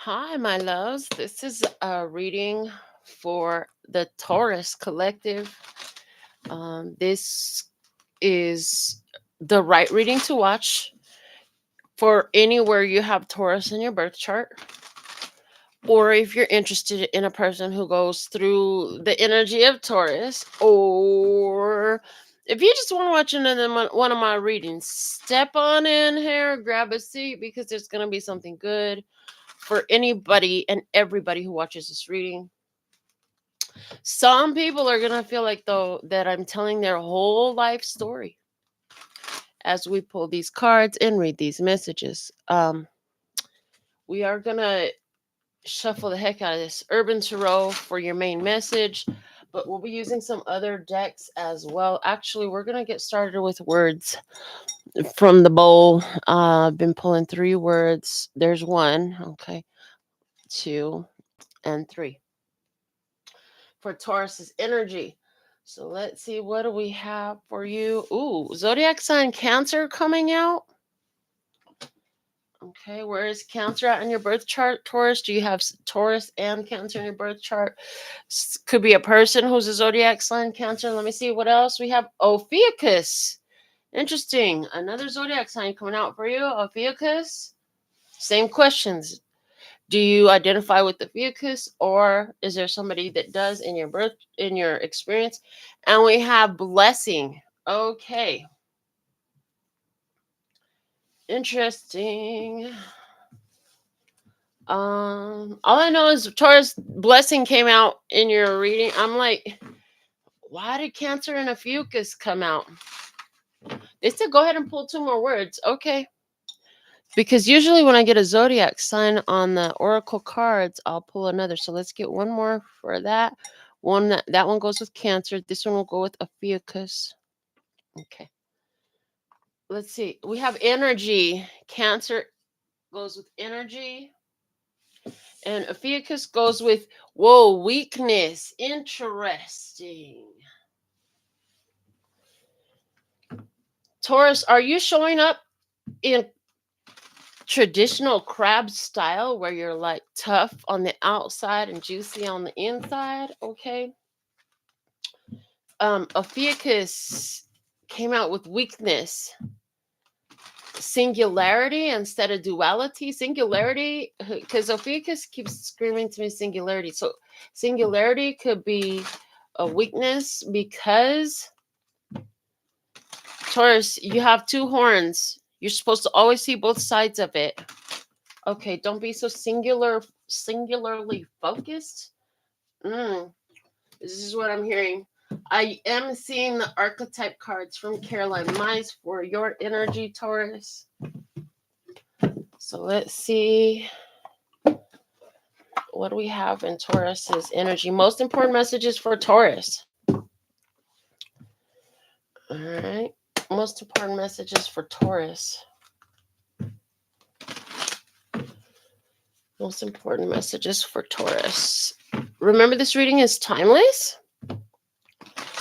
Hi, my loves. This is a reading for the Taurus collective. This is the right reading to watch for anywhere you have Taurus in your birth chart, or if you're interested in a person who goes through the energy of Taurus, or if you just want to watch another one of my readings, step on in here, grab a seat because there's going to be something good for anybody and everybody who watches this reading. Some people are gonna feel like though that I'm telling their whole life story as we pull these cards and read these messages. We are gonna shuffle the heck out of this Urban Tarot for your main message, but we'll be using some other decks as well. Actually, we're gonna get started with words from the bowl. I've been pulling 3 words. There's one, okay, 2, and 3 for Taurus's energy. So let's see, what do we have for you? Ooh, zodiac sign Cancer coming out. Okay, where is Cancer at in your birth chart, Taurus? Do you have Taurus and Cancer in your birth chart? Could be a person who's a zodiac sign Cancer. Let me see what else we have. Ophiuchus. Interesting. Another zodiac sign coming out for you, Ophiuchus. Same questions. Do you identify with the Ophiuchus, or is there somebody that does in your experience? And we have blessing. Okay. Interesting. All I know is Taurus blessing came out in your reading. I'm like, why did Cancer and Ophiuchus come out? They said go ahead and pull 2 more words. Okay. Because usually when I get a zodiac sign on the oracle cards, I'll pull another. So let's get one more for that. That one goes with Cancer. This one will go with Ophiuchus. Okay. Let's see. We have energy. Cancer goes with energy. And Ophiuchus goes with, whoa, weakness. Interesting. Taurus, are you showing up in traditional crab style where you're like tough on the outside and juicy on the inside? Okay. Ophiuchus came out with weakness, singularity instead of duality. Singularity, because Ophiuchus keeps screaming to me singularity. So singularity could be a weakness because Taurus, you have 2 horns. You're supposed to always see both sides of it. Okay, don't be so singularly focused. This is what I'm hearing. I am seeing the archetype cards from Caroline Mize for your energy, Taurus. So let's see. What do we have in Taurus's energy? Most important messages for Taurus. All right. Most important messages for Taurus. Most important messages for Taurus. Remember, this reading is timeless.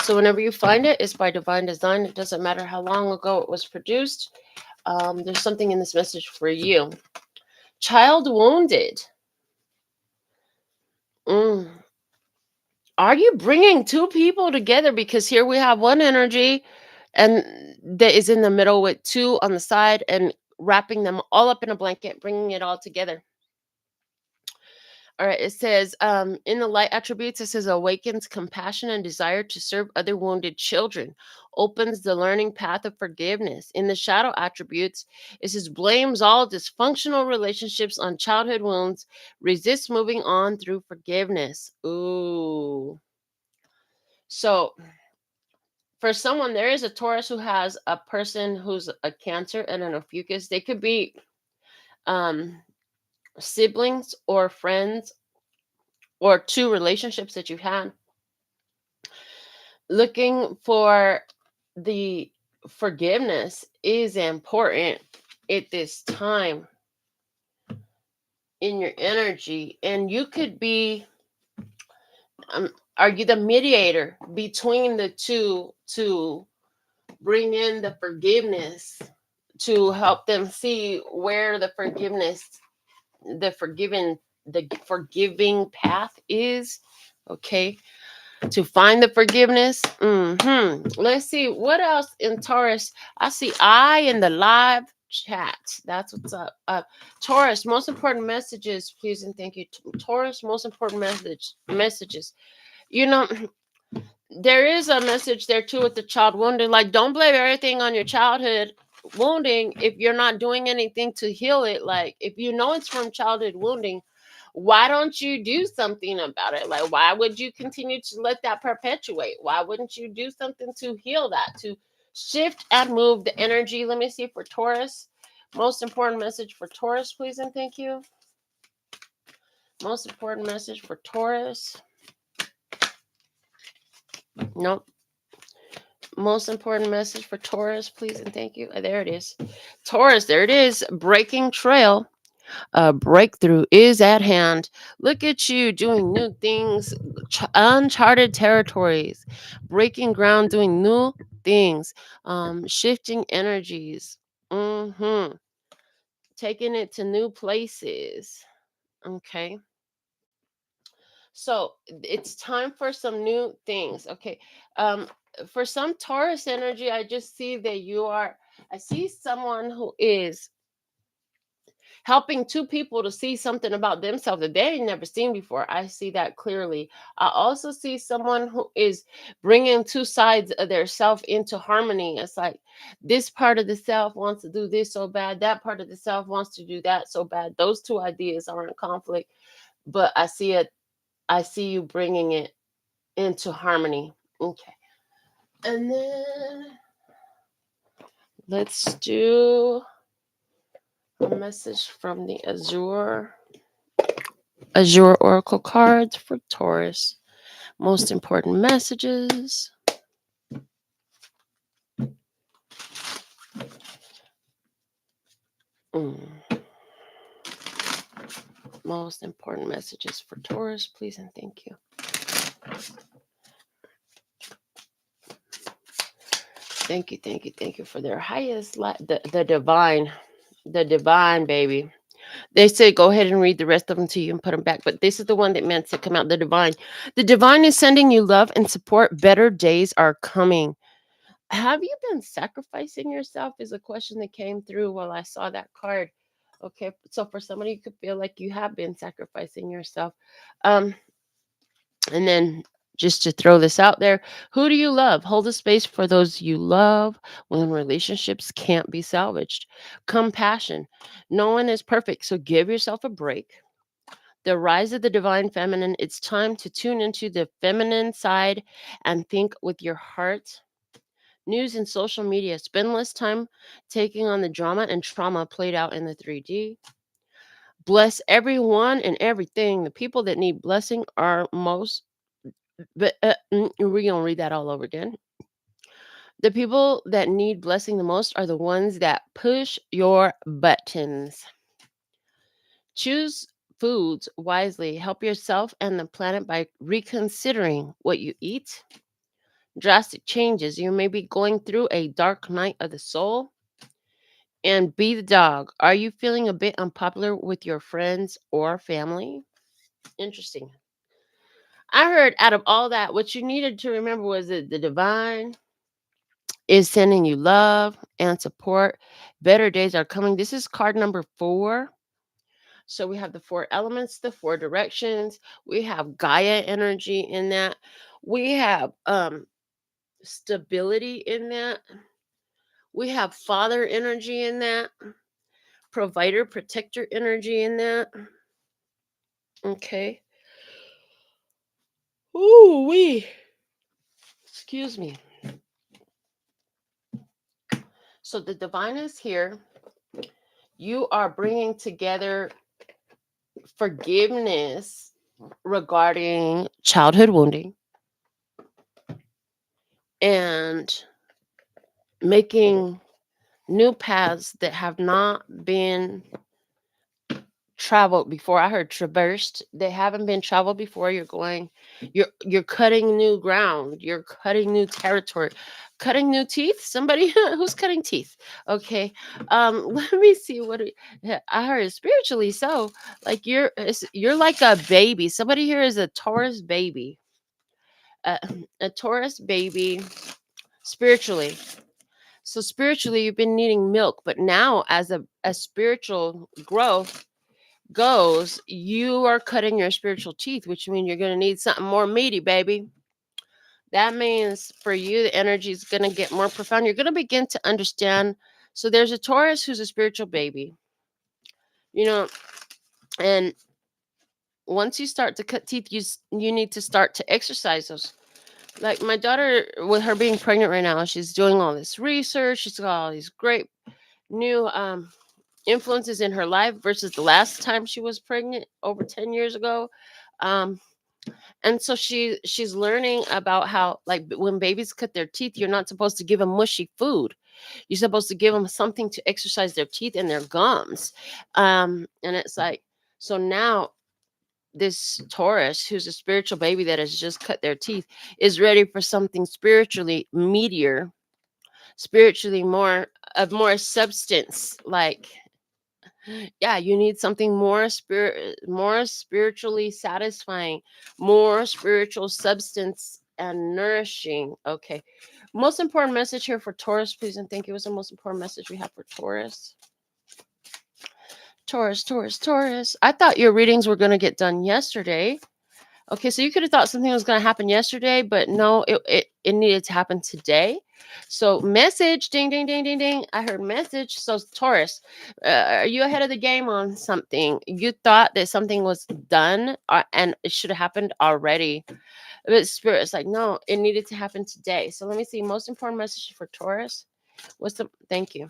So whenever you find it, it's by divine design. It doesn't matter how long ago it was produced. There's something in this message for you. Child wounded. Are you bringing 2 people together? Because here we have one energy and that is in the middle with 2 on the side and wrapping them all up in a blanket, bringing it all together. All right, it says, in the light attributes, it says awakens compassion and desire to serve other wounded children, opens the learning path of forgiveness. In the shadow attributes, it says blames all dysfunctional relationships on childhood wounds, resists moving on through forgiveness. Ooh. So for someone, there is a Taurus who has a person who's a Cancer and an Ophiuchus. They could be siblings or friends or 2 relationships that you've had. Looking for the forgiveness is important at this time in your energy. And you could be, are you the mediator between the 2 to bring in the forgiveness, to help them see where the forgiven the forgiving path is. Okay, to find the forgiveness. Let's see what else in Taurus. I see I in the live chat. That's what's up. Taurus, most important messages, please and thank you. Taurus, most important messages. You know, there is a message there too with the child wounding. Like, don't blame everything on your childhood wounding if you're not doing anything to heal it. Like, if you know it's from childhood wounding, why don't you do something about it? Like, why would you continue to let that perpetuate? Why wouldn't you do something to heal that, to shift and move the energy? Let me see for Taurus. Most important message for Taurus, please and thank you. Most important message for Taurus. Nope. Most important message for Taurus, please and thank you. There it is. Taurus, there it is. Breaking trail. A breakthrough is at hand. Look at you doing new things, uncharted territories, breaking ground, doing new things, shifting energies, taking it to new places. Okay. So it's time for some new things. Okay. For some Taurus energy, I just see that I see someone who is helping two people to see something about themselves that they ain't never seen before. I see that clearly. I also see someone who is bringing two sides of their self into harmony. It's like this part of the self wants to do this so bad, that part of the self wants to do that so bad. Those two ideas are in conflict, but I see it. I see you bringing it into harmony. Okay. And then let's do a message from the Azure Oracle cards for Taurus. Most important messages. Most important messages for Taurus, please and thank you. Thank you, thank you, thank you for their highest light, the divine, baby. They say go ahead and read the rest of them to you and put them back, but this is the one that meant to come out. The divine. The divine is sending you love and support. Better days are coming. Have you been sacrificing yourself? Is a question that came through while I saw that card. Okay, so for somebody, you could feel like you have been sacrificing yourself. And then just to throw this out there, who do you love? Hold a space for those you love when relationships can't be salvaged. Compassion. No one is perfect, so give yourself a break. The rise of the divine feminine. It's time to tune into the feminine side and think with your heart. News and social media. Spend less time taking on the drama and trauma played out in the 3D. Bless everyone and everything. The people that need blessing are most. But we're gonna read that all over again. The people that need blessing the most are the ones that push your buttons. Choose foods wisely. Help yourself and the planet by reconsidering what you eat. Drastic changes. You may be going through a dark night of the soul. And be the dog. Are you feeling a bit unpopular with your friends or family? Interesting. I heard out of all that, what you needed to remember was that the divine is sending you love and support. Better days are coming. This is card number 4. So we have the 4 elements, the 4 directions. We have Gaia energy in that. We have stability in that. We have father energy in that. Provider, protector energy in that. Okay. Ooh, wee. Excuse me. So the divine is here. You are bringing together forgiveness regarding childhood wounding and making new paths that have not been traveled before. I heard traversed. They haven't been traveled before. You're cutting new ground. You're cutting new territory. Cutting new teeth. Somebody who's cutting teeth. Okay. Let me see yeah, I heard spiritually. So like you're like a baby. Somebody here is a Taurus baby. A, a Taurus baby spiritually. So spiritually, you've been needing milk, but now as spiritual growth goes, you are cutting your spiritual teeth, which means you're going to need something more meaty, baby. That means for you, the energy is going to get more profound. You're going to begin to understand. So there's a Taurus who's a spiritual baby, you know, and once you start to cut teeth, you need to start to exercise those. Like my daughter, with her being pregnant right now, she's doing all this research. She's got all these great new influences in her life versus the last time she was pregnant over 10 years ago. Um, and so she's learning about how, like, when babies cut their teeth, you're not supposed to give them mushy food. You're supposed to give them something to exercise their teeth and their gums. And it's like, so now this Taurus, who's a spiritual baby that has just cut their teeth, is ready for something spiritually meatier, spiritually more substance. Like, yeah, you need something more spiritually satisfying, more spiritual substance and nourishing. Okay. Most important message here for Taurus, please and thank you. What's the most important message we have for Taurus? Taurus, Taurus, Taurus. I thought your readings were going to get done yesterday. Okay, so you could have thought something was going to happen yesterday, but no, it needed to happen today. So message, ding, ding, ding, ding, ding. I heard message. So Taurus, are you ahead of the game on something? You thought that something was done and it should have happened already. But Spirit's like, no, it needed to happen today. So let me see. Most important message for Taurus. Thank you.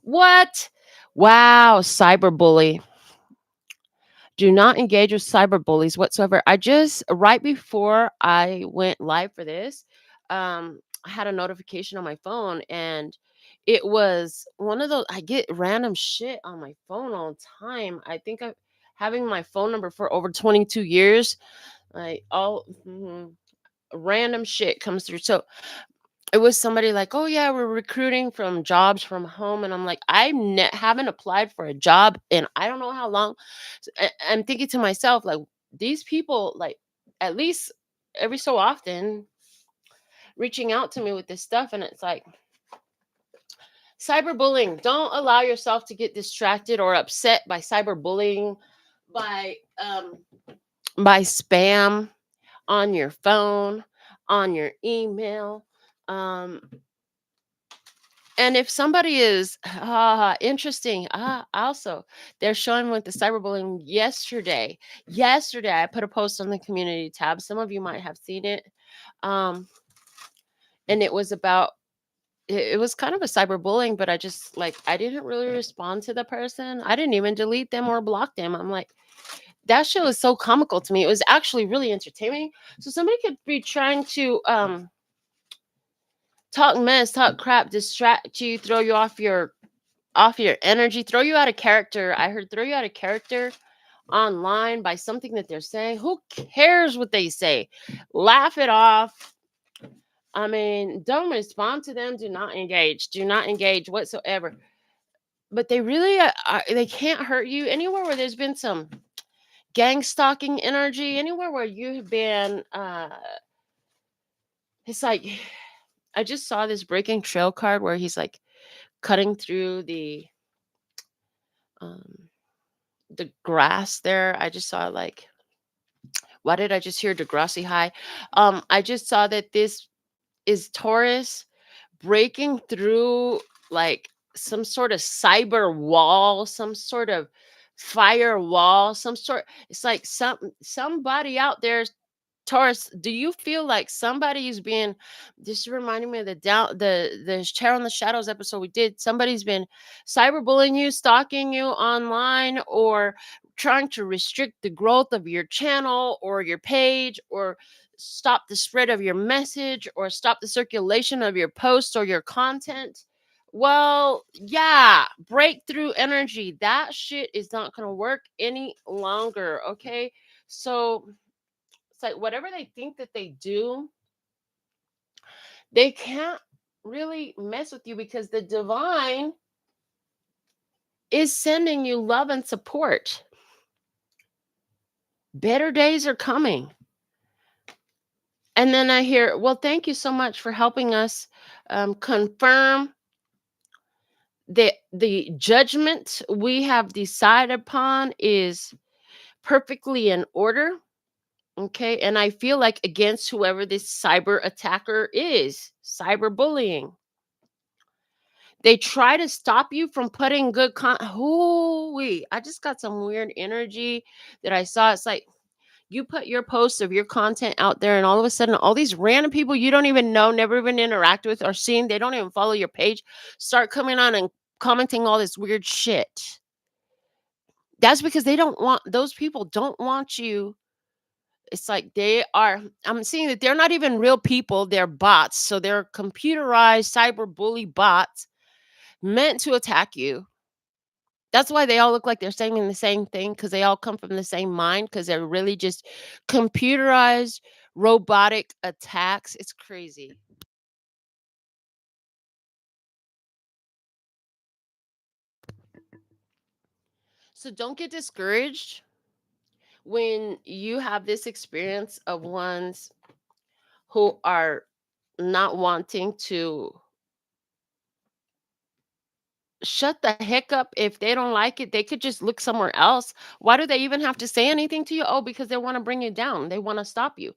What? Wow, cyberbully. Do not engage with cyber bullies whatsoever. I just right before I went live for this, I had a notification on my phone, and it was one of those. I get random shit on my phone all the time. I think I'm having my phone number for over 22 years. Like random shit comes through. So it was somebody like, "Oh yeah, we're recruiting from jobs from home," and I'm like, haven't applied for a job in I don't know how long. I'm thinking to myself, like, these people, like, at least every so often reaching out to me with this stuff, and it's like cyberbullying. Don't allow yourself to get distracted or upset by cyberbullying, by by spam on your phone, on your email. Um, And if somebody is interesting, also they're showing with the cyberbullying yesterday. Yesterday, I put a post on the community tab. Some of you might have seen it, um, and it was about it was kind of a cyberbullying, but I didn't really respond to the person. I didn't even delete them or block them. I'm like, that show is so comical to me. It was actually really entertaining. So somebody could be trying to talk mess, talk crap, distract you, throw you off your energy, throw you out of character. I heard throw you out of character online by something that they're saying. Who cares what they say? Laugh it off. I mean, don't respond to them. Do not engage. Do not engage whatsoever. But they really they can't hurt you anywhere where there's been some gang stalking energy. Anywhere where you have been. It's like I just saw this breaking trail card where he's like cutting through um the grass there. I just saw like, why did I just hear Degrassi High? I just saw that this is Taurus breaking through like some sort of cyber wall, some sort of firewall, some sort. It's like somebody out there. Taurus, do you feel like somebody's been? This reminding me of the Chair on the Shadows episode we did. Somebody's been cyberbullying you, stalking you online, or trying to restrict the growth of your channel or your page, or stop the spread of your message, or stop the circulation of your posts or your content, Well, yeah, breakthrough energy. That shit is not going to work any longer. Okay. So it's like whatever they think that they do, they can't really mess with you because the divine is sending you love and support. Better days are coming. And then I hear, well, thank you so much for helping us confirm the judgment we have decided upon is perfectly in order. Okay. And I feel like against whoever this cyber attacker is, cyberbullying, they try to stop you from putting good Hooey, I just got some weird energy that I saw. It's like you put your posts of your content out there, and all of a sudden, all these random people you don't even know, never even interact with or seen, they don't even follow your page, start coming on and commenting all this weird shit. That's because they don't want, those people don't want you. It's like they are, I'm seeing that they're not even real people, they're bots. So they're computerized cyber bully bots meant to attack you. That's why they all look like they're saying the same thing, because they all come from the same mind, because they're really just computerized robotic attacks. It's crazy. So don't get discouraged when you have this experience of ones who are not wanting to shut the heck up. If they don't like it, they could just look somewhere else. Why do they even have to say anything to you? Oh, because they want to bring you down. They want to stop you,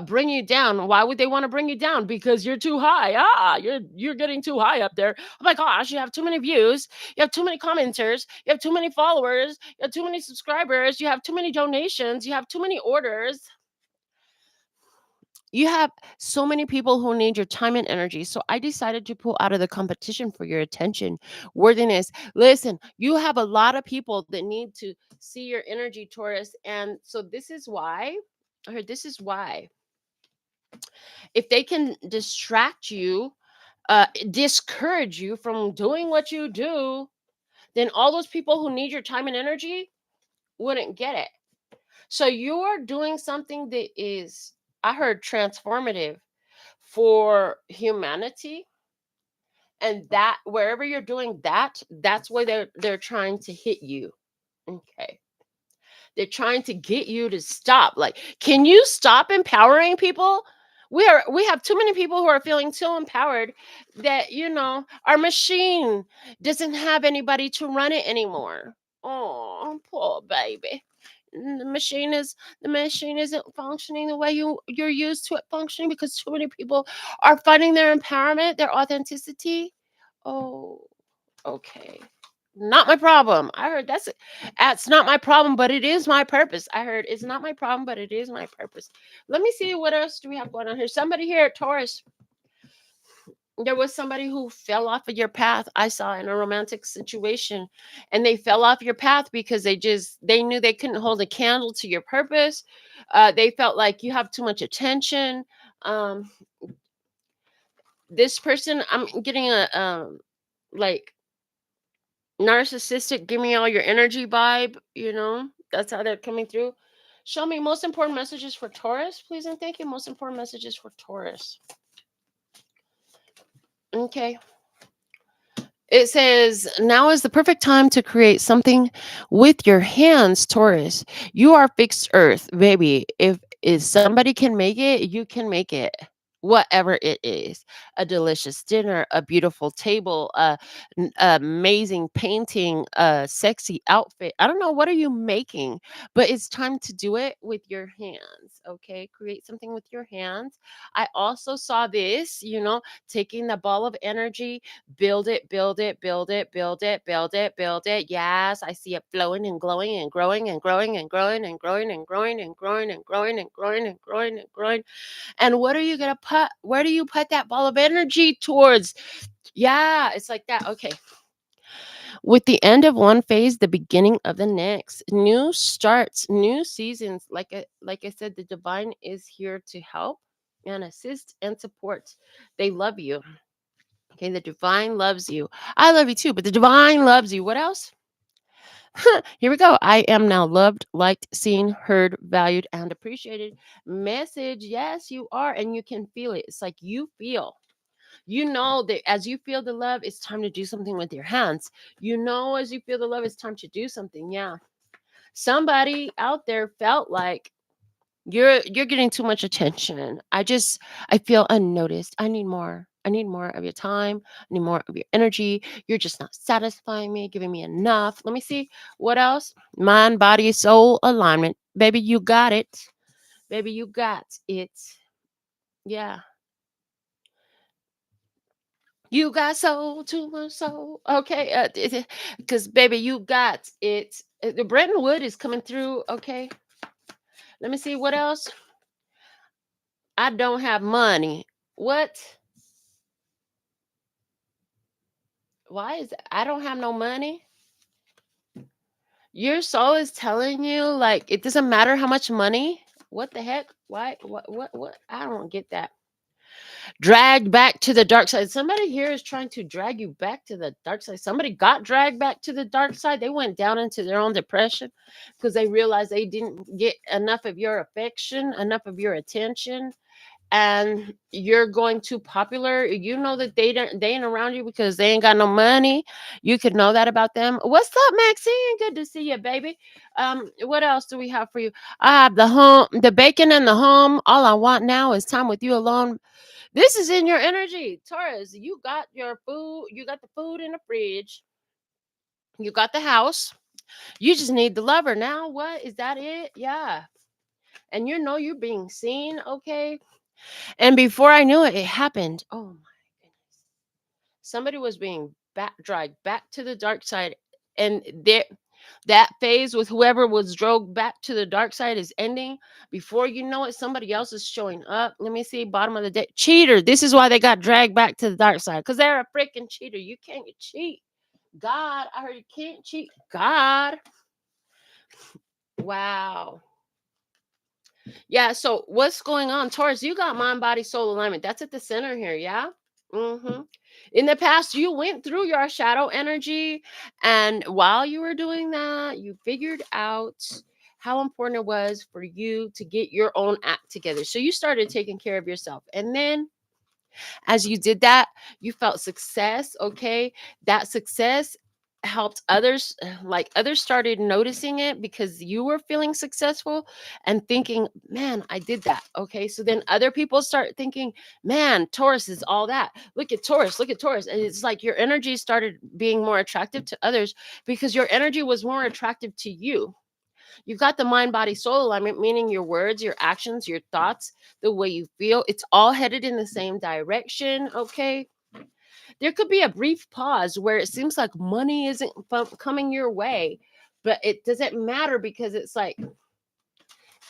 bring you down. Why would they want to bring you down? Because you're too high. You're getting too high up there. Oh my gosh, you have too many views. You have too many commenters. You have too many followers. You have too many subscribers. You have too many donations. You have too many orders. You have so many people who need your time and energy. So I decided to pull out of the competition for your attention, worthiness. Listen, you have a lot of people that need to see your energy, Taurus. And so this is why, or this is why, if they can distract you, discourage you from doing what you do, then all those people who need your time and energy wouldn't get it. So you're doing something that is, I heard, transformative for humanity, and that wherever you're doing that, that's where they're trying to hit you. Okay, they're trying to get you to stop. Like, can you stop empowering people? We have too many people who are feeling so empowered that, our machine doesn't have anybody to run it anymore. Oh, poor baby. The machine isn't functioning the way you're used to it functioning, because too many people are finding their empowerment, their authenticity. Oh, okay. Not my problem. I heard that's not my problem, but it is my purpose. I heard it's not my problem, but it is my purpose. Let me see, what else do we have going on here. Somebody here at Taurus, there was somebody who fell off of your path, I saw, in a romantic situation, and they fell off your path because they knew they couldn't hold a candle to your purpose. They felt like you have too much attention. um this person, I'm getting a like narcissistic, give me all your energy vibe. That's how they're coming through. Show me most important messages for Taurus, please and thank you. Most important messages for Taurus. Okay. It says, now is the perfect time to create something with your hands, Taurus. You are fixed earth, baby. If somebody can make it, you can make it. Whatever it is, a delicious dinner, a beautiful table, amazing painting, a sexy outfit. I don't know. What are you making? But it's time to do it with your hands. Okay. Create something with your hands. I also saw this, taking the ball of energy. Build it, build it, build it, build it, build it, build it. Yes, I see it flowing and glowing and growing and growing and growing and growing and growing and growing and growing and growing and growing and growing. And what are you gonna put? Where do you put that ball of energy towards? Yeah, it's like that. Okay. With the end of one phase, the beginning of the next. New starts, new seasons. Like I said, the divine is here to help and assist and support. They love you. Okay, the divine loves you. I love you too, but the divine loves you. What else? Here we go. I am now loved, liked, seen, heard, valued, and appreciated. Message. Yes, you are. And you can feel it. It's like you feel. You know that as you feel the love, it's time to do something with your hands. You know, as you feel the love, it's time to do something. Yeah. Somebody out there felt like you're getting too much attention. I feel unnoticed. I need more. I need more of your time. I need more of your energy. You're just not satisfying me, giving me enough. Let me see what else. Mind, body, soul alignment. Baby, you got it. Baby, you got it. Yeah. You got soul, too much soul. Okay. Because, baby, you got it. The Bretton Wood is coming through. Okay. Let me see what else. I don't have money. What? Why is I don't have no money? Your soul is telling you like it doesn't matter how much money. What the heck? Why? What? I don't get that. Dragged back to the dark side. Somebody here is trying to drag you back to the dark side. Somebody got dragged back to the dark side. They went down into their own depression because they realized they didn't get enough of your affection, enough of your attention, and you're going too popular. You know that they ain't around you because they ain't got no money. You could know that about them. What's up, Maxine? Good to see you, baby. What else do we have for you? I have the home, the bacon and the home. All I want now is time with you alone. This is in your energy, Taurus. You got your food. You got the food in the fridge. You got the house. You just need the lover now. What is that? It? Yeah. And you know you're being seen. Okay. And before I knew it, it happened. Oh my goodness. Somebody was being dragged back to the dark side. And that phase with whoever was dragged back to the dark side is ending. Before you know it, somebody else is showing up. Let me see. Bottom of the deck. Cheater. This is why they got dragged back to the dark side. Because they're a freaking cheater. You can't cheat. God. I heard you can't cheat. God. Wow. Yeah, so what's going on, Taurus? You got mind, body, soul alignment. That's at the center here, yeah? hmm In the past, you went through your shadow energy, and while you were doing that, you figured out how important it was for you to get your own act together. So you started taking care of yourself. And then as you did that, you felt success. Okay. That success helped others, like others started noticing it because you were feeling successful and thinking, man, I did that. Okay. So then other people start thinking, man, Taurus is all that. Look at Taurus, look at Taurus. And it's like your energy started being more attractive to others because your energy was more attractive to you. You've got the mind, body, soul alignment, meaning your words, your actions, your thoughts, the way you feel. It's all headed in the same direction. Okay. There could be a brief pause where it seems like money isn't coming your way, but it doesn't matter because it's like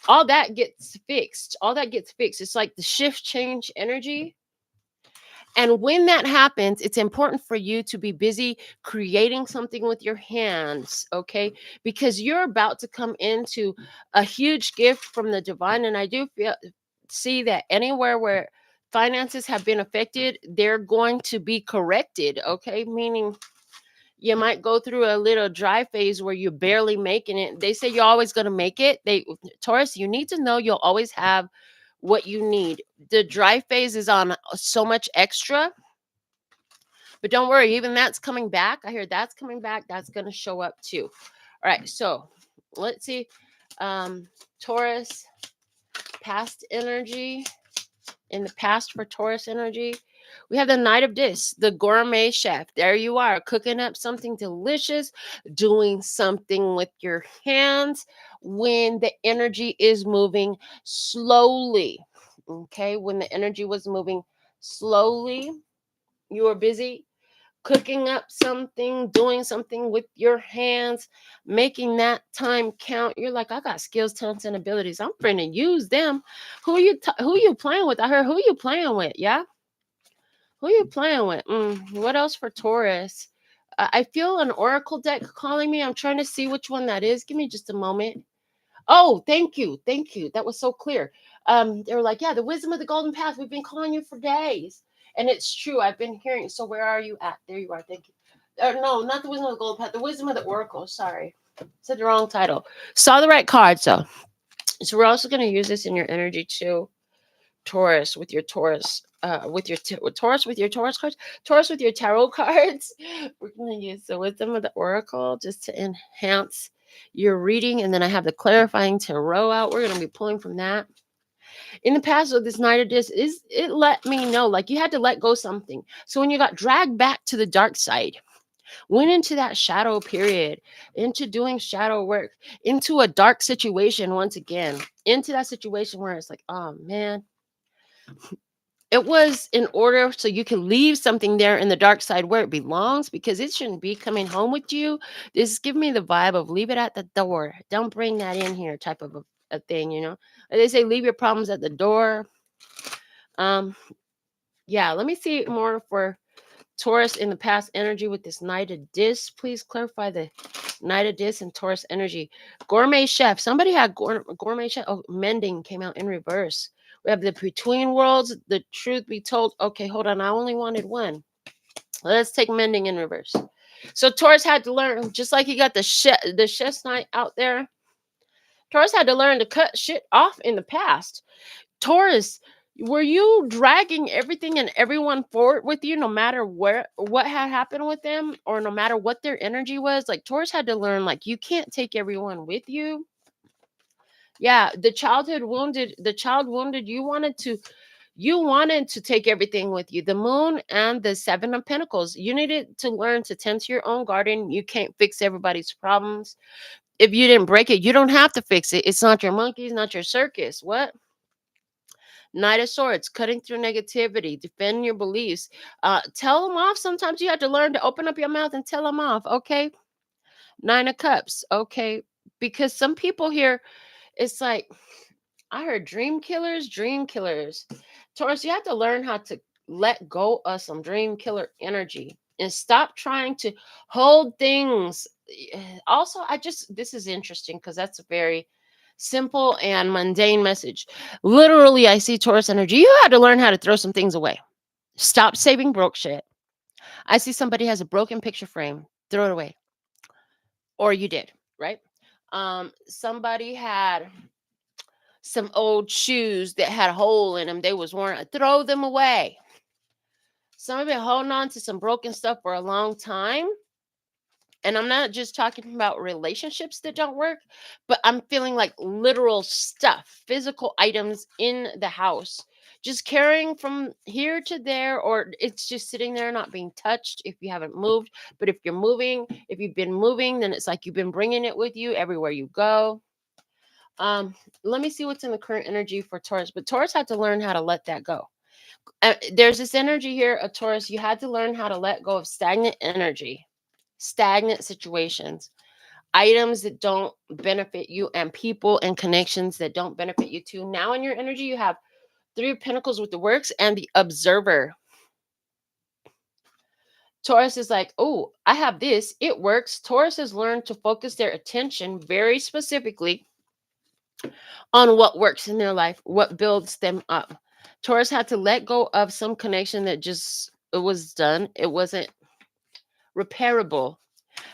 all that gets fixed. All that gets fixed. It's like the shift change energy. And when that happens, it's important for you to be busy creating something with your hands, okay? Because you're about to come into a huge gift from the divine. And I do see that anywhere where finances have been affected, they're going to be corrected, okay? Meaning you might go through a little dry phase where you're barely making it. They say you're always going to make it. Taurus, you need to know you'll always have what you need. The dry phase is on so much extra, but don't worry, even that's coming back. I hear that's coming back. That's going to show up too. All right, so let's see. Taurus, past energy. In the past for Taurus energy, we have the Knight of Discs, the gourmet chef. There you are, cooking up something delicious, doing something with your hands when the energy is moving slowly. Okay, when the energy was moving slowly, you were busy cooking up something, doing something with your hands, making that time count. You're like, I got skills, talents, and abilities. I'm finna use them. Who you playing with? I heard who you playing with. Yeah, who you playing with? What else for Taurus? I feel an oracle deck calling me. I'm trying to see which one that is. Give me just a moment. Oh, thank you. That was so clear. They were like, yeah, the wisdom of the golden path. We've been calling you for days. And it's true. I've been hearing. So where are you at? There you are. Thank you. No, not the wisdom of the gold path. The wisdom of the oracle. Sorry, said the wrong title. Saw the right card. So we're also going to use this in your energy too, Taurus, with your Taurus. Taurus with your Taurus cards, Taurus with your tarot cards. We're going to use the wisdom of the oracle just to enhance your reading, and then I have the clarifying tarot out. We're going to be pulling from that. In the past with this Knight of Discs, is it let me know like you had to let go something. So when you got dragged back to the dark side, went into that shadow period, into doing shadow work, into a dark situation once again, into that situation where it's like, oh man, it was in order so you can leave something there in the dark side where it belongs, because it shouldn't be coming home with you. This give me the vibe of leave it at the door. Don't bring that in here type of a thing, you know. They say leave your problems at the door. Um, yeah, let me see more for Taurus in the past energy with this Knight of Discs. Please clarify the Knight of Discs and Taurus energy. Gourmet chef. Somebody had gourmet chef. Oh, mending came out in reverse. We have the between worlds. The truth be told. Okay, hold on. I only wanted one. Let's take mending in reverse. So Taurus had to learn, just like he got the chef's knight out there. Taurus had to learn to cut shit off in the past. Taurus, were you dragging everything and everyone forward with you, no matter what had happened with them, or no matter what their energy was? Like Taurus had to learn, like you can't take everyone with you. Yeah, the child wounded. You wanted to take everything with you. The moon and the seven of pentacles. You needed to learn to tend to your own garden. You can't fix everybody's problems. If you didn't break it, you don't have to fix it. It's not your monkeys, not your circus. What? Knight of Swords, cutting through negativity, defend your beliefs. Tell them off. Sometimes you have to learn to open up your mouth and tell them off. Okay. Nine of Cups. Okay. Because some people here, it's like, I heard dream killers, dream killers. Taurus, you have to learn how to let go of some dream killer energy and stop trying to hold things. Also, this is interesting because that's a very simple and mundane message. Literally, I see Taurus energy. You had to learn how to throw some things away. Stop saving broke shit. I see somebody has a broken picture frame. Throw it away. Or you did, right? Somebody had some old shoes that had a hole in them. They was worn. Throw them away. Some of you holding on to some broken stuff for a long time. And I'm not just talking about relationships that don't work, but I'm feeling like literal stuff, physical items in the house, just carrying from here to there, or it's just sitting there not being touched if you haven't moved. But if you're moving, if you've been moving, then it's like you've been bringing it with you everywhere you go. Let me see what's in the current energy for Taurus. But Taurus had to learn how to let that go. There's this energy here of Taurus. You had to learn how to let go of stagnant energy, stagnant situations, items that don't benefit you, and people and connections that don't benefit you too. Now in your energy, you have Three of Pentacles with the works and the observer. Taurus is like, oh, I have this. It works. Taurus has learned to focus their attention very specifically on what works in their life, what builds them up. Taurus had to let go of some connection that just it was done. It wasn't repairable.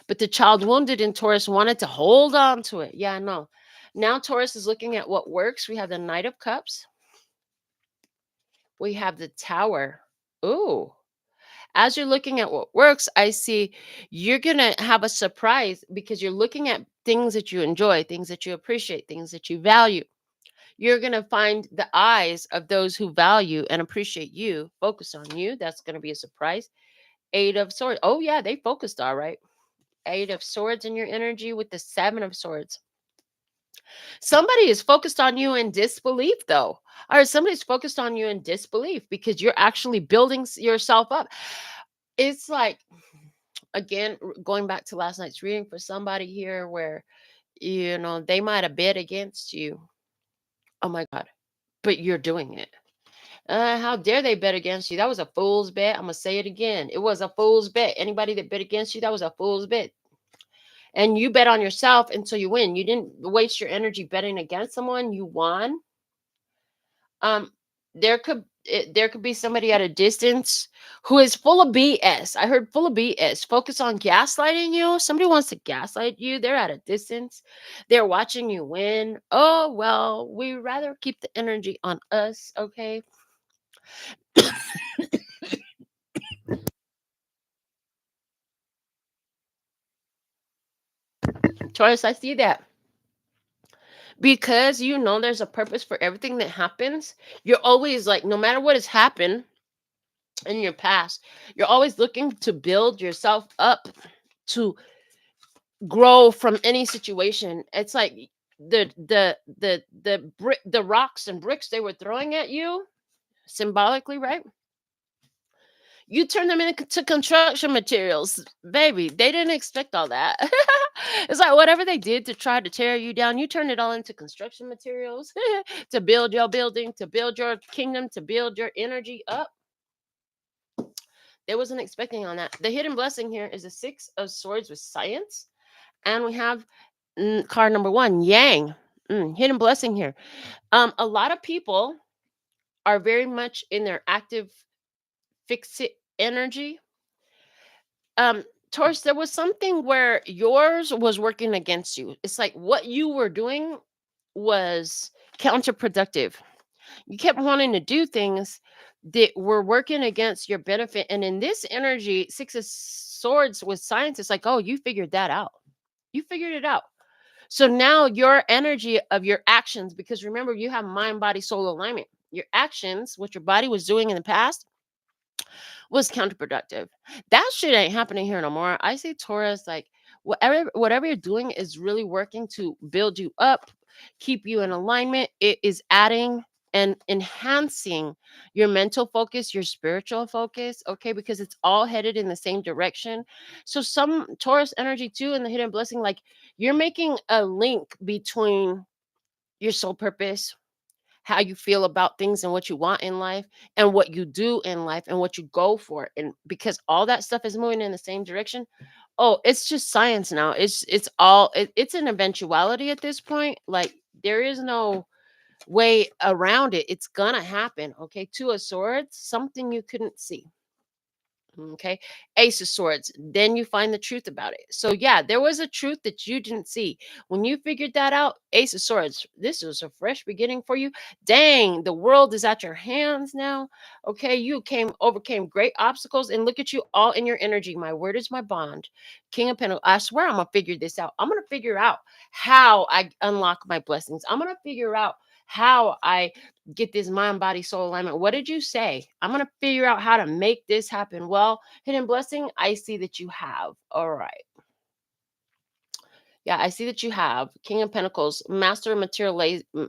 But the child wounded in Taurus wanted to hold on to it. Yeah, no. Now Taurus is looking at what works. We have the Knight of Cups. We have the Tower. Ooh. As you're looking at what works, I see you're going to have a surprise because you're looking at things that you enjoy, things that you appreciate, things that you value. You're going to find the eyes of those who value and appreciate you, focus on you. That's going to be a surprise. Eight of Swords. Oh, yeah, they focused all right. Eight of Swords in your energy with the Seven of Swords. Somebody is focused on you in disbelief, though. Or somebody's focused on you in disbelief because you're actually building yourself up. It's like, again, going back to last night's reading for somebody here where, they might have bet against you. Oh my God. But you're doing it. How dare they bet against you? That was a fool's bet. I'm going to say it again. It was a fool's bet. Anybody that bet against you, that was a fool's bet. And you bet on yourself until you win. You didn't waste your energy betting against someone. You won. Um, there could There could be somebody at a distance who is full of BS. I heard full of BS. Focus on gaslighting you. Somebody wants to gaslight you. They're at a distance. They're watching you win. Oh, well, we rather keep the energy on us, okay? Taurus, I see that. Because you know there's a purpose for everything that happens. You're always like, no matter what has happened in your past, you're always looking to build yourself up to grow from any situation. It's like the rocks and bricks they were throwing at you symbolically, right? You turn them into construction materials, baby. They didn't expect all that. It's like whatever they did to try to tear you down, you turn it all into construction materials to build your building, to build your kingdom, to build your energy up. They wasn't expecting on that. The hidden blessing here is a six of swords with science, and we have card number one, Yang. Hidden blessing here. A lot of people are very much in their active fix it energy. Um, Taurus, there was something where yours was working against you. It's like what you were doing was counterproductive. You kept wanting to do things that were working against your benefit. And in this energy, six of swords with science, it's like, oh, you figured that out. You figured it out. So now your energy of your actions, because remember, you have mind, body, soul alignment. Your actions, what your body was doing in the past, was counterproductive. That shit ain't happening here no more. I see Taurus like whatever you're doing is really working to build you up, keep you in alignment. It is adding and enhancing your mental focus, your spiritual focus, okay, because it's all headed in the same direction. So some Taurus energy too in the hidden blessing, like you're making a link between your soul purpose, how you feel about things and what you want in life and what you do in life and what you go for, and because all that stuff is moving in the same direction. Oh, it's just science now. It's an eventuality at this point. Like there is no way around it. It's gonna happen. Okay, two of swords, something you couldn't see. Okay. Ace of Swords. Then you find the truth about it. So, yeah, there was a truth that you didn't see. When you figured that out, Ace of Swords, this was a fresh beginning for you. Dang, the world is at your hands now. Okay. Overcame great obstacles, and look at you all in your energy. My word is my bond. King of Pentacles. I swear I'm going to figure this out. I'm going to figure out how I unlock my blessings. I'm going to figure out how I get this mind, body, soul alignment. What did you say? I'm going to figure out how to make this happen. Well, hidden blessing, I see that you have. All right. Yeah, I see that you have King of Pentacles, Master of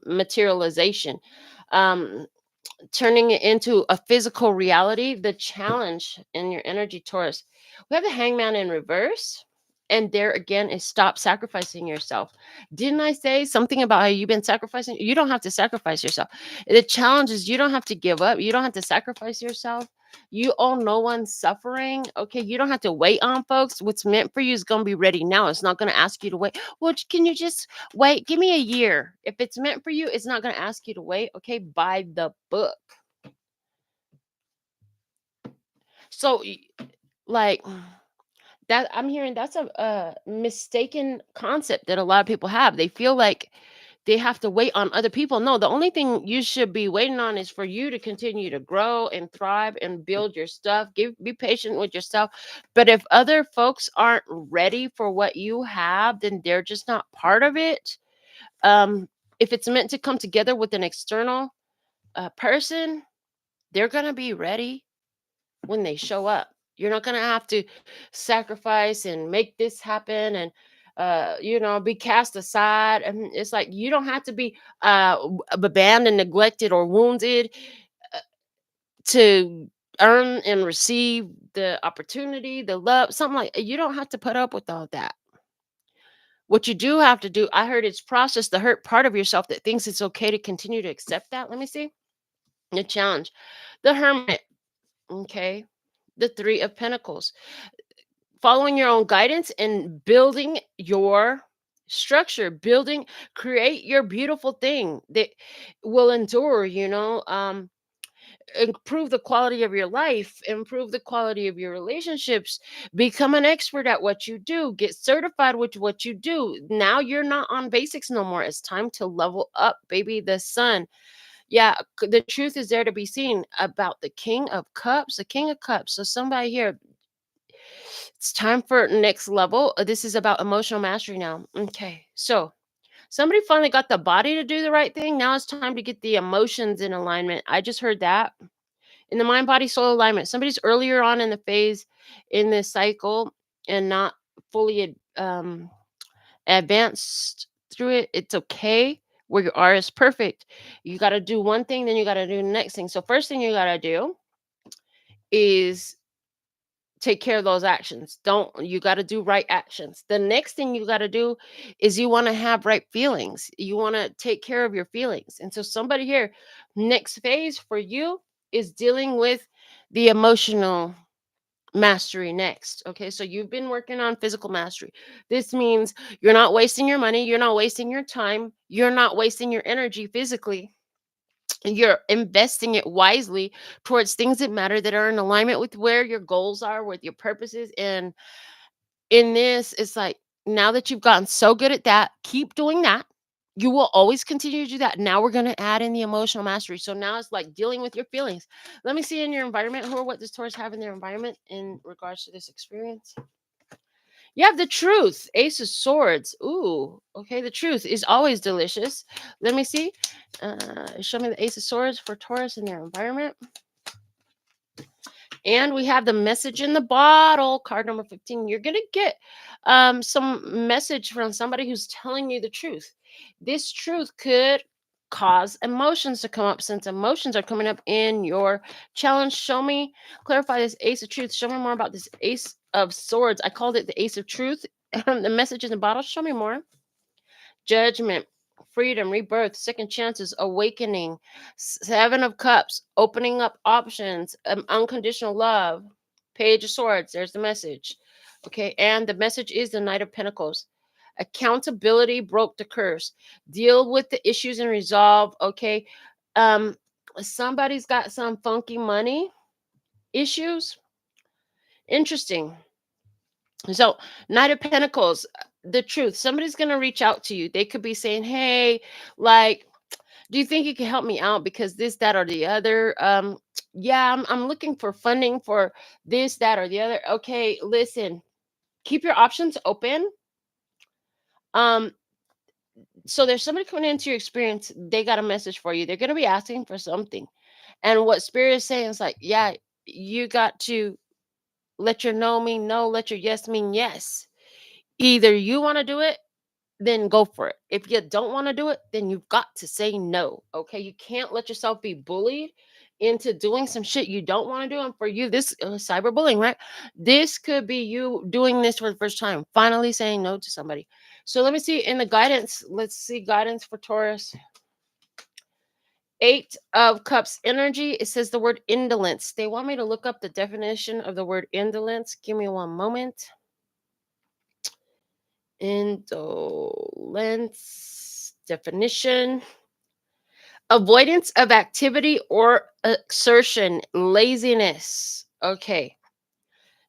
Materialization. Um, Turning it into a physical reality, the challenge in your energy, Taurus. We have the hangman in reverse. And there again is stop sacrificing yourself. Didn't I say something about how you've been sacrificing? You don't have to sacrifice yourself. The challenge is you don't have to give up. You don't have to sacrifice yourself. You owe no one suffering. Okay. You don't have to wait on folks. What's meant for you is going to be ready now. It's not going to ask you to wait. Well, can you just wait? Give me a year. If it's meant for you, it's not going to ask you to wait. Okay. By the book. So, like that, I'm hearing that's a mistaken concept that a lot of people have. They feel like they have to wait on other people. No, the only thing you should be waiting on is for you to continue to grow and thrive and build your stuff. Be patient with yourself. But if other folks aren't ready for what you have, then they're just not part of it. If it's meant to come together with an external person, they're gonna be ready when they show up. You're not going to have to sacrifice and make this happen and be cast aside. And it's like you don't have to be abandoned, neglected, or wounded to earn and receive the opportunity, the love, something like you don't have to put up with all that. What you do have to do, I heard it's process the hurt part of yourself that thinks it's okay to continue to accept that. Let me see. The challenge. The hermit. Okay. The three of pentacles, following your own guidance and building your structure, create your beautiful thing that will endure. improve the quality of your life, improve the quality of your relationships, become an expert at what you do, get certified with what you do. Now you're not on basics no more. It's time to level up, baby. The sun. Yeah, the truth is there to be seen about the King of Cups, the King of Cups. So somebody here, it's time for next level. This is about emotional mastery now. Okay. So somebody finally got the body to do the right thing. Now it's time to get the emotions in alignment. I just heard that in the mind body soul alignment. Somebody's earlier on in the phase in this cycle and not fully advanced through it. It's okay. Where you are is perfect. You got to do one thing, then you got to do the next thing. So first thing you got to do is take care of those actions. Don't You got to do right actions. The next thing you got to do is you want to have right feelings. You want to take care of your feelings. And so somebody here, next phase for you is dealing with the emotional mastery next. Okay, so you've been working on physical mastery. This means you're not wasting your money, you're not wasting your time, you're not wasting your energy physically. You're investing it wisely towards things that matter, that are in alignment with where your goals are, with your purposes. And in this, it's like, now that you've gotten so good at that, keep doing that. You will always continue to do that. Now we're going to add in the emotional mastery. So now it's like dealing with your feelings. Let me see in your environment, who or what does Taurus have in their environment in regards to this experience? You have the truth, Ace of Swords. Ooh, okay. The truth is always delicious. Let me see. Show me the Ace of Swords for Taurus in their environment. And we have the message in the bottle, card number 15. You're going to get some message from somebody who's telling you the truth. This truth could cause emotions to come up, since emotions are coming up in your challenge. Show me, clarify this Ace of Truth. Show me more about this Ace of Swords. I called it the Ace of Truth. The message in the bottle. Show me more. Judgment, freedom, rebirth, second chances, awakening, Seven of Cups, opening up options, unconditional love, Page of Swords. There's the message. Okay, and the message is the Knight of Pentacles. Accountability broke the curse. Deal with the issues and resolve. Okay, um, somebody's got some funky money issues. Interesting. So, Knight of Pentacles, the truth. Somebody's going to reach out to you. They could be saying, hey, like, do you think you can help me out because this, that, or the other? Yeah, I'm looking for funding for this, that, or the other. Okay, listen, keep your options open. Um, so there's somebody coming into your experience. They got a message for you. They're going to be asking for something. And what Spirit is saying is like, yeah, you got to let your no mean no, let your yes mean yes. Either you want to do it, then go for it. If you don't want to do it, then you've got to say no. Okay. You can't let yourself be bullied into doing some shit you don't want to do. And for you, this cyberbullying, right? This could be you doing this for the first time, finally saying no to somebody. So let me see in the guidance. Let's see guidance for Taurus. Eight of Cups energy. It says the word indolence. They want me to look up the definition of the word indolence. Give me one moment. Indolence definition: avoidance of activity or exertion, laziness. Okay.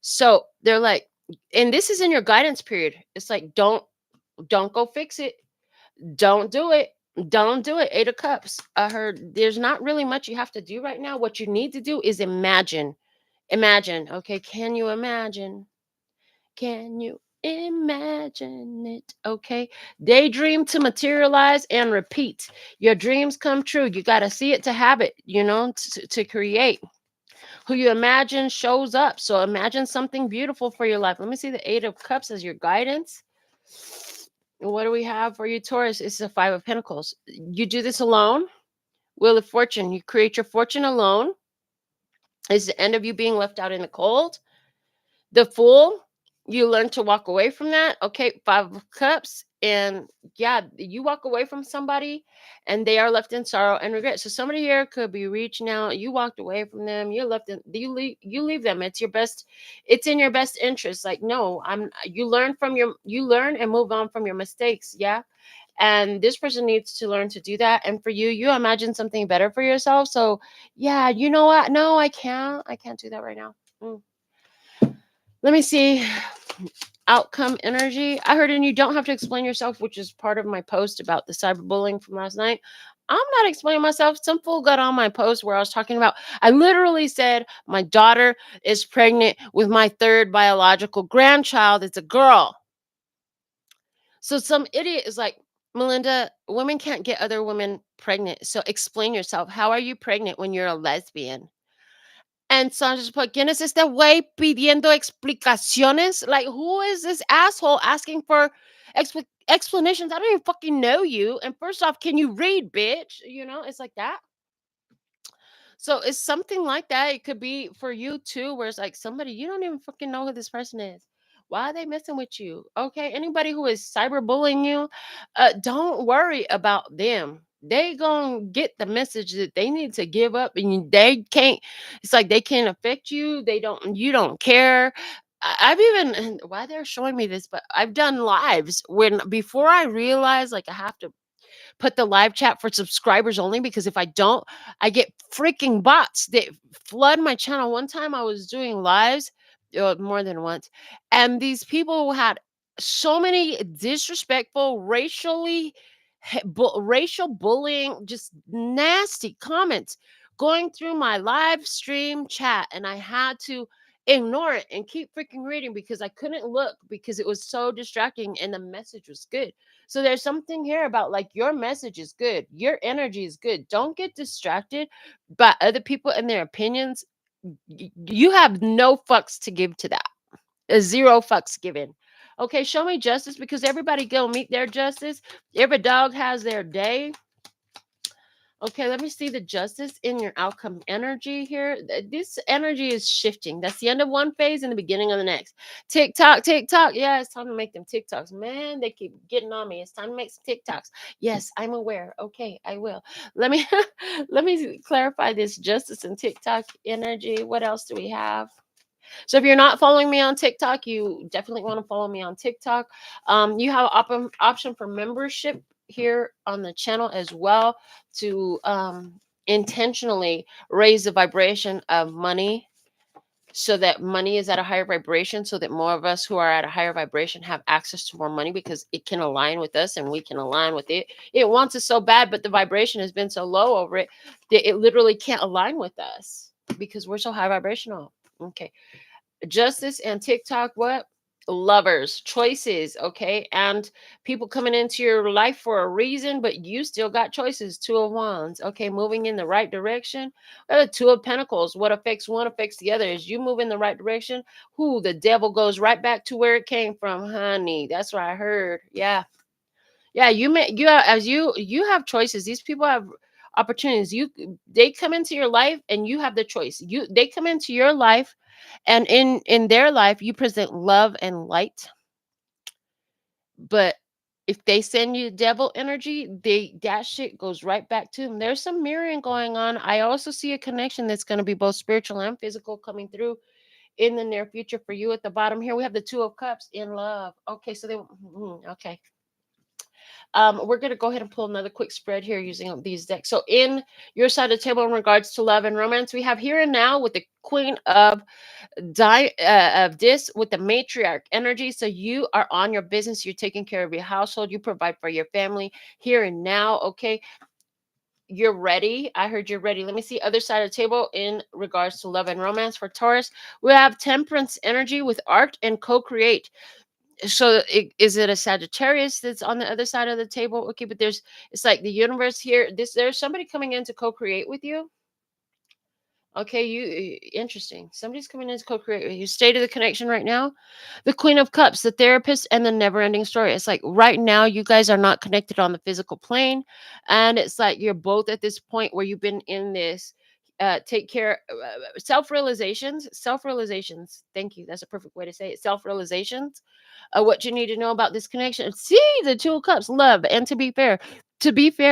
So they're like, and this is in your guidance period. It's like, don't go fix it. Don't do it. Don't do it. Eight of Cups. I heard there's not really much you have to do right now. What you need to do is imagine. Imagine. Okay. Can you imagine? Can you imagine it? Okay. Daydream to materialize and repeat. Your dreams come true. You got to see it to have it, to create. Who you imagine shows up. So imagine something beautiful for your life. Let me see the Eight of Cups as your guidance. What do we have for you, Taurus? It's the Five of Pentacles. You do this alone. Wheel of Fortune. You create your fortune alone. It's the end of you being left out in the cold. The Fool, you learn to walk away from that. Okay, Five of Cups. And yeah, you walk away from somebody and they are left in sorrow and regret. So somebody here could be reaching out. You walked away from them. You're left in, you leave them. It's your best, it's in your best interest. Like, no, you learn and move on from your mistakes. Yeah. And this person needs to learn to do that. And for you, you imagine something better for yourself. So yeah, you know what? No, I can't do that right now. Mm. Let me see. Outcome energy. I heard, and you don't have to explain yourself, which is part of my post about the cyberbullying from last night. I'm not explaining myself. Some fool got on my post where I was talking about, I literally said, my daughter is pregnant with my third biological grandchild. It's a girl. So some idiot is like, Melinda, women can't get other women pregnant. So explain yourself. How are you pregnant when you're a lesbian? And Sandra just put, ¿Quién es este güey pidiendo explicaciones? Like, who is this asshole asking for explanations? I don't even fucking know you. And first off, can you read, bitch? It's like that. So it's something like that. It could be for you too, where it's like somebody you don't even fucking know who this person is. Why are they messing with you? Okay, anybody who is cyberbullying you, don't worry about them. They gonna get the message that they need to give up, and they can't. It's like they can't affect you. They don't. You don't care. I've even, and why they're showing me this, but I've done lives when before I realized like I have to put the live chat for subscribers only, because if I don't, I get freaking bots that flood my channel. One time I was doing lives, more than once, and these people had so many disrespectful, racial bullying, just nasty comments going through my live stream chat, and I had to ignore it and keep freaking reading because I couldn't look because it was so distracting and the message was good. So there's something here about like your message is good, your energy is good. Don't get distracted by other people and their opinions. You have no fucks to give to that. A zero fucks given. Okay, show me justice, because everybody go meet their justice. Every dog has their day. Okay, let me see the justice in your outcome energy here. This energy is shifting. That's the end of one phase and the beginning of the next. TikTok, TikTok. Yeah, it's time to make them TikToks. Man, they keep getting on me. It's time to make some TikToks. Yes, I'm aware. Okay, I will. Let me let me clarify this justice and TikTok energy. What else do we have? So if you're not following me on TikTok, you definitely want to follow me on TikTok. You have option for membership here on the channel as well to intentionally raise the vibration of money, so that money is at a higher vibration, so that more of us who are at a higher vibration have access to more money, because it can align with us and we can align with it. It wants us so bad, but the vibration has been so low over it that it literally can't align with us because we're so high vibrational. Okay, justice and TikTok, what? Lovers, choices, okay? And people coming into your life for a reason, but you still got choices. Two of Wands, okay, moving in the right direction. Two of Pentacles, what affects one affects the other. As you move in the right direction, who the devil goes right back to where it came from, honey. That's what I heard. Yeah. Yeah, you have choices. These people have opportunities. They come into your life and you have the choice. They come into your life, and in their life you present love and light. But if they send you devil energy, that shit goes right back to them. There's some mirroring going on. I also see a connection that's going to be both spiritual and physical coming through in the near future for you. At the bottom here we have the Two of Cups in love. Okay, so okay. We're going to go ahead and pull another quick spread here using these decks. So in your side of the table in regards to love and romance, we have here and now with the Queen of this with the matriarch energy. So you are on your business, you're taking care of your household, you provide for your family here and now. Okay, you're ready. I heard you're ready. Let me see other side of the table in regards to love and romance for Taurus. We have Temperance energy with art and co-create. So is it a Sagittarius that's on the other side of the table? Okay, but it's like the universe here. There's somebody coming in to co-create with you. Okay, interesting. Somebody's coming in to co-create with you. State of the connection right now. The Queen of Cups, the therapist, and the never-ending story. It's like right now you guys are not connected on the physical plane, and it's like you're both at this point where you've been in this take care self-realizations. Thank you. That's a perfect way to say it. Self-realizations. What you need to know about this connection. See the Two of Cups, love, and to be fair,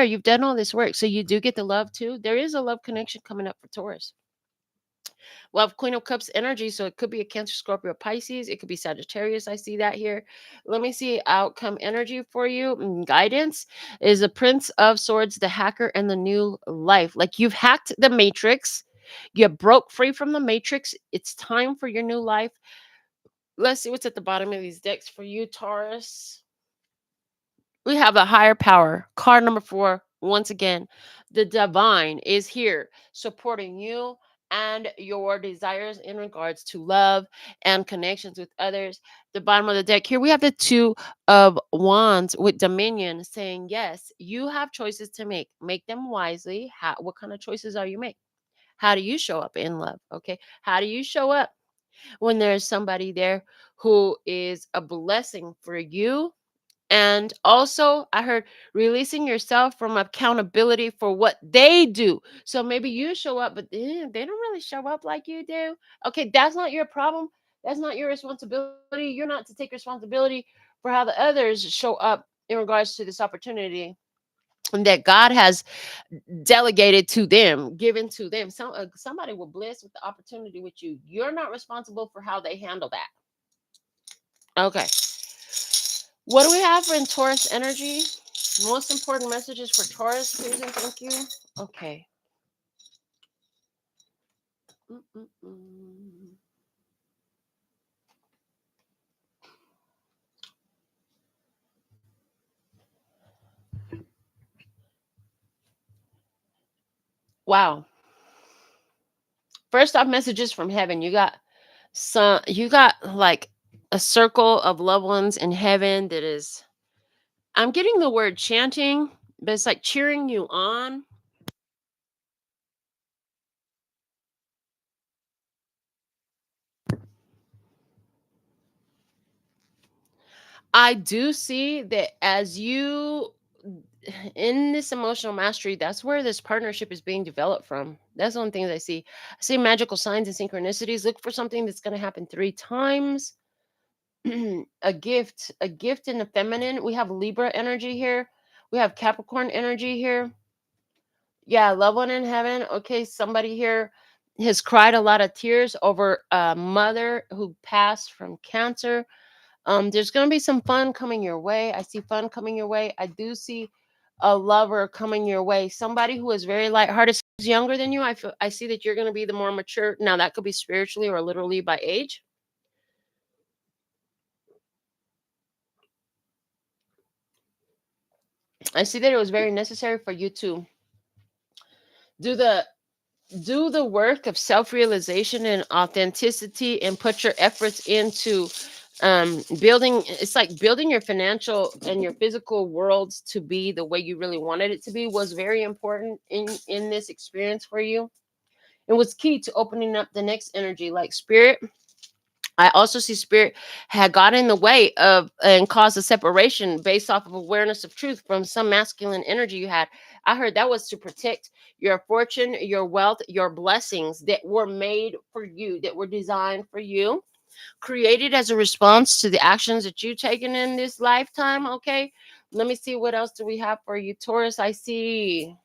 you've done all this work, so you do get the love too. There is a love connection coming up for Taurus. Well, Queen of Cups energy, so it could be a Cancer, Scorpio, Pisces. It could be Sagittarius. I see that here. Let me see outcome energy for you. Guidance is the Prince of Swords, the hacker, and the new life. Like you've hacked the matrix. You broke free from the matrix. It's time for your new life. Let's see what's at the bottom of these decks for you, Taurus. We have a higher power. Card number 4. Once again, the divine is here supporting you and your desires in regards to love and connections with others. The bottom of the deck here, we have the 2 of Wands with dominion saying, yes, you have choices to make. Make them wisely. What kind of choices are you making? How do you show up in love? Okay. How do you show up when there's somebody there who is a blessing for you? And also, I heard releasing yourself from accountability for what they do. So maybe you show up, but they don't really show up like you do. Okay, that's not your problem. That's not your responsibility. You're not to take responsibility for how the others show up in regards to this opportunity and that God has delegated to them, given to them. Somebody will bless with the opportunity with you. You're not responsible for how they handle that. Okay. What do we have in Taurus energy? Most important messages for Taurus, please and thank you. Okay. Mm-mm-mm. Wow. First off, messages from heaven. You got like a circle of loved ones in heaven that is, I'm getting the word chanting, but it's like cheering you on. I do see that as you in this emotional mastery, that's where this partnership is being developed from. That's one thing I see. I see magical signs and synchronicities. Look for something that's going to happen 3 times. A gift in the feminine. We have Libra energy here. We have Capricorn energy here. Yeah, loved one in heaven. Okay, somebody here has cried a lot of tears over a mother who passed from cancer. There's gonna be some fun coming your way. I see fun coming your way. I do see a lover coming your way. Somebody who is very lighthearted, who's younger than you. I see that you're gonna be the more mature. Now that could be spiritually or literally by age. I see that it was very necessary for you to do the do the work of self-realization and authenticity and put your efforts into building. It's like building your financial and your physical worlds to be the way you really wanted it to be was very important in this experience for you. It was key to opening up the next energy like spirit. I also see spirit had got in the way of and caused a separation based off of awareness of truth from some masculine energy you had. I heard that was to protect your fortune, your wealth, your blessings that were made for you, that were designed for you, created as a response to the actions that you've taken in this lifetime. Okay. Let me see what else do we have for you, Taurus. I see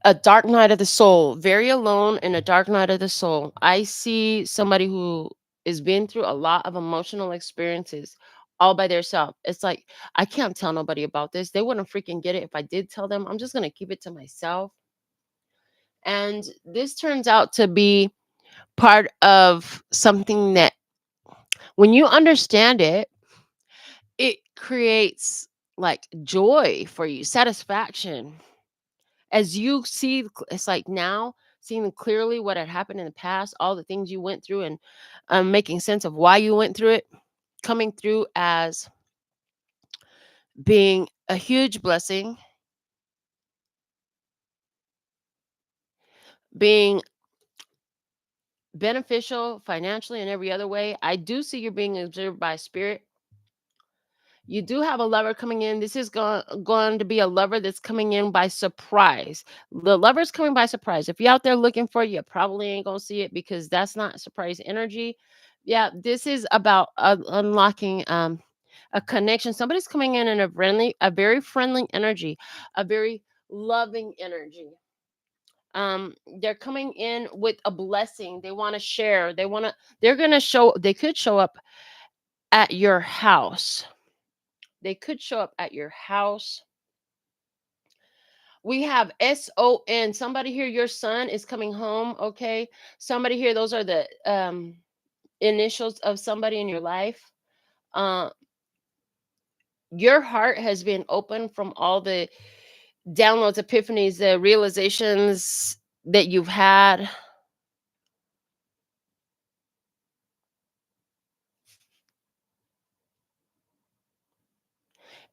a dark night of the soul, very alone in a dark night of the soul. I see somebody who has been through a lot of emotional experiences all by themselves. It's like, I can't tell nobody about this. They wouldn't freaking get it if I did tell them. I'm just going to keep it to myself. And this turns out to be part of something that when you understand it, it creates like joy for you, satisfaction as you see. It's like now seeing clearly what had happened in the past, all the things you went through, and making sense of why you went through it, coming through as being a huge blessing, being beneficial financially and every other way. I do see you're being observed by spirit. You do have a lover coming in. This is going to be a lover that's coming in by surprise. The lover's coming by surprise. If you're out there looking for it, you probably ain't going to see it because that's not surprise energy. Yeah, this is about unlocking a connection. Somebody's coming in a very friendly energy, a very loving energy. They're coming in with a blessing. They want to share. They're going to show, they could show up at your house. They could show up at your house. We have SON. Somebody here, your son is coming home. Okay. Somebody here, those are the initials of somebody in your life. Uh, your heart has been open from all the downloads, epiphanies, the realizations that you've had.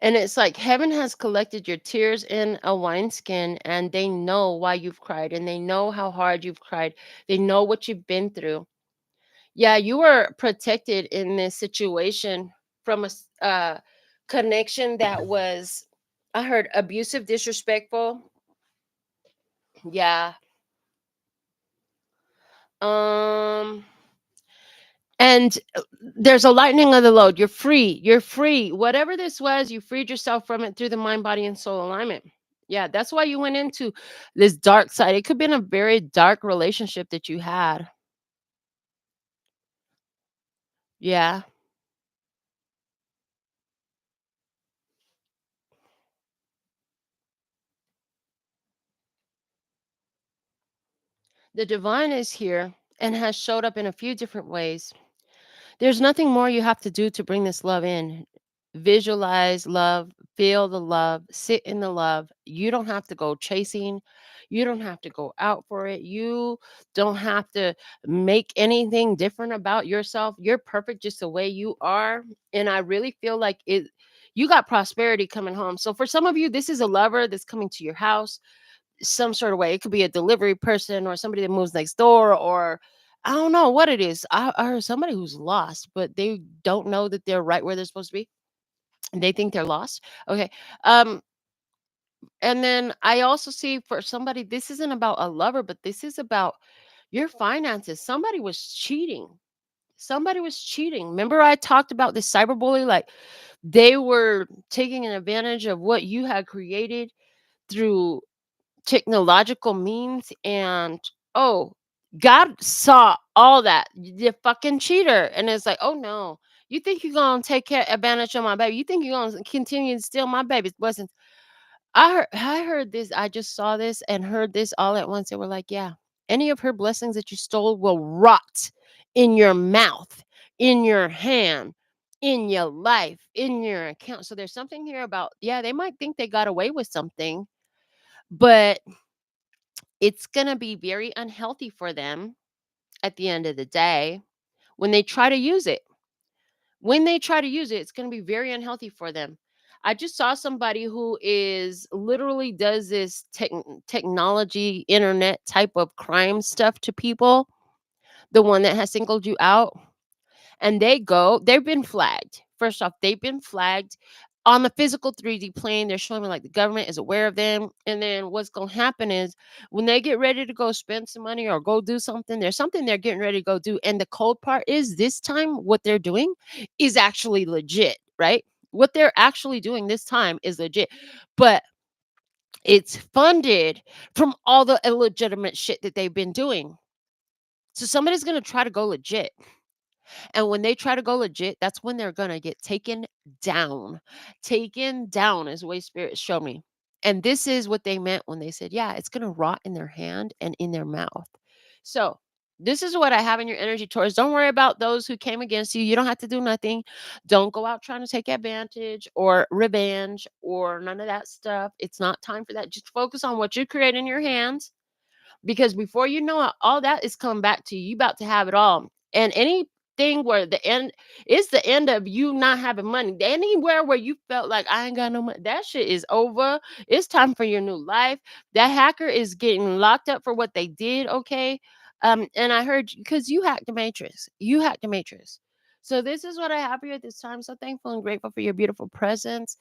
And it's like heaven has collected your tears in a wineskin, and they know why you've cried, and they know how hard you've cried. They know what you've been through. Yeah, you were protected in this situation from connection that was, I heard, abusive, disrespectful. Yeah. Um, and there's a lightening of the load. You're free. You're free. Whatever this was, you freed yourself from it through the mind, body, and soul alignment. Yeah, that's why you went into this dark side. It could have been a very dark relationship that you had. Yeah. The divine is here and has showed up in a few different ways. There's nothing more you have to do to bring this love in. Visualize love, feel the love, sit in the love. You don't have to go chasing. You don't have to go out for it. You don't have to make anything different about yourself. You're perfect just the way you are. And I really feel like you got prosperity coming home. So for some of you, this is a lover that's coming to your house some sort of way. It could be a delivery person or somebody that moves next door, or I don't know what it is. I heard somebody who's lost, but they don't know that they're right where they're supposed to be. And they think they're lost. Okay. Um, and then I also see for somebody, this isn't about a lover, but this is about your finances. Somebody was cheating. Somebody was cheating. Remember, I talked about this cyberbully? Like they were taking an advantage of what you had created through technological means, and oh, God saw all that, you fucking cheater, and it's like, oh no, you think you're gonna take care advantage of my baby, you think you're gonna continue to steal my baby's blessings. I heard this, I just saw this and heard this all at once. They were like, yeah, any of her blessings that you stole will rot in your mouth, in your hand, in your life, in your account. So there's something here about, yeah, they might think they got away with something, but it's going to be very unhealthy for them at the end of the day when they try to use it. When they try to use it, it's going to be very unhealthy for them. I just saw somebody who is literally does this technology, internet type of crime stuff to people. The one that has singled you out, and they've been flagged. First off, they've been flagged on the physical 3D plane. They're showing me like the government is aware of them. And then what's going to happen is when they get ready to go spend some money or go do something, there's something they're getting ready to go do. And the cold part is this time, what they're doing is actually legit, right? What they're actually doing this time is legit, but it's funded from all the illegitimate shit that they've been doing. So somebody's going to try to go legit. And when they try to go legit, that's when they're going to get taken down. Taken down is the way Spirit showed me. And this is what they meant when they said, yeah, it's going to rot in their hand and in their mouth. So, this is what I have in your energy, Taurus. Don't worry about those who came against you. You don't have to do nothing. Don't go out trying to take advantage or revenge or none of that stuff. It's not time for that. Just focus on what you create in your hands, because before you know it, all that is coming back to you. You about to have it all. And anything where the end is the end of you not having money, anywhere where you felt like I ain't got no money, that shit is over. It's time for your new life. That hacker is getting locked up for what they did. Okay. And I heard, because you hacked the matrix. You hacked the matrix. So this is what I have for you at this time. So thankful and grateful for your beautiful presence.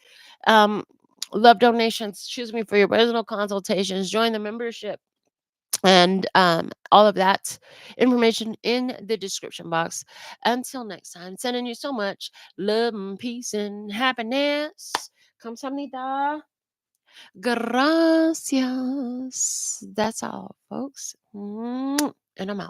Um, love donations. Choose me for your personal consultations. Join the membership, and all of that information in the description box. Until next time, sending you so much love and peace and happiness. Kamsahamnida. Gracias. That's all, folks. And I'm out.